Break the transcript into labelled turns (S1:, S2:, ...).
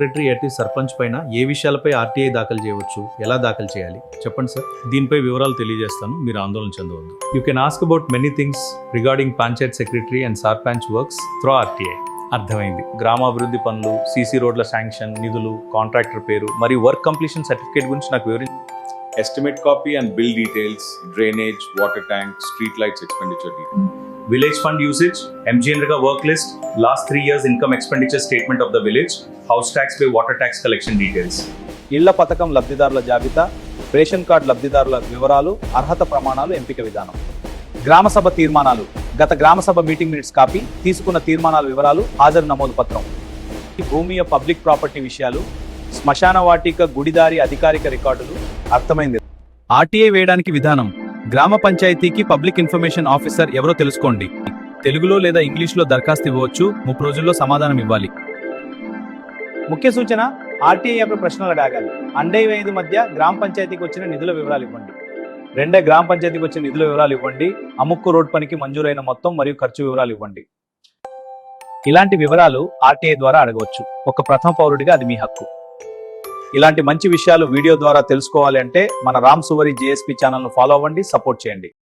S1: Secretary sarpanch పైన ఏ విషయాలపై RTI దాఖలు చేయవచ్చు, ఎలా దాఖలు చేయాలి చెప్పండి సార్. దీనిపై వివరాలు తెలియజేస్తాను, మీరు ఆందోళన చెందవద్దు. You can ask about many things regarding panchayat secretary and sarpanch works through RTI. అర్థమైంది. గ్రామాభివృద్ధి పనులు, సీసీ రోడ్ల శాంక్షన్, నిధులు, కాంట్రాక్టర్ పేరు మరియు వర్క్ కంప్లీషన్ సర్టిఫికేట్ గురించి నాకు వివరించి.
S2: Estimate copy and bill details, drainage, water tank, street lights expenditure details.
S1: Village fund usage, MGNREGA work list, last 3 years income expenditure statement of the village, house tax pay, water tax collection details.
S3: ఇళ్ల పథకం లబ్ధిదారుల జాబితా, ration card లబ్ధిదారుల వివరాలు, అర్హత ప్రమాణాలు, ఎంపిక విధానం. గ్రామసభ తీర్మానాలు, గత గ్రామసభ మీటింగ్ మినిట్స్ కాపీ, తీసుకున్న తీర్మానాల వివరాలు, హాజరు నమోదు పత్రం. భూమి పబ్లిక్ ప్రాపర్టీ విషయాలు, శ్మశాన వాటిక గుడిదారి అధికారిక రికార్డులు. అర్థమైంది. ఆర్టీఐ వేయడానికి విధానం. గ్రామ పంచాయతీకి పబ్లిక్ ఇన్ఫర్మేషన్ ఆఫీసర్ ఎవరో తెలుసుకోండి. తెలుగులో లేదా ఇంగ్లీష్లో దరఖాస్తు ఇవ్వవచ్చు. 30 రోజుల్లో సమాధానం ఇవ్వాలి. ముఖ్య సూచన: ఆర్టీఐ యాప్ ప్రశ్నలు అడగాలి. అండై 5 మధ్య గ్రామ పంచాయతీకి వచ్చిన నిధుల వివరాలు ఇవ్వండి. రెండే గ్రామ పంచాయతీకి వచ్చిన నిధుల వివరాలు ఇవ్వండి. అముక్కు రోడ్ పనికి మంజూరైన మొత్తం మరియు ఖర్చు వివరాలు ఇవ్వండి. ఇలాంటి వివరాలు ఆర్టీఐ ద్వారా అడగవచ్చు. ఒక ప్రథమ పౌరుడిగా అది మీ హక్కు. ఇలాంటి మంచి విషయాలు వీడియో ద్వారా తెలుసుకోవాలి అంటే మన రామ్ సువరి జేఎస్పీ ఛానల్ను ఫాలో అవ్వండి, సపోర్ట్ చేయండి.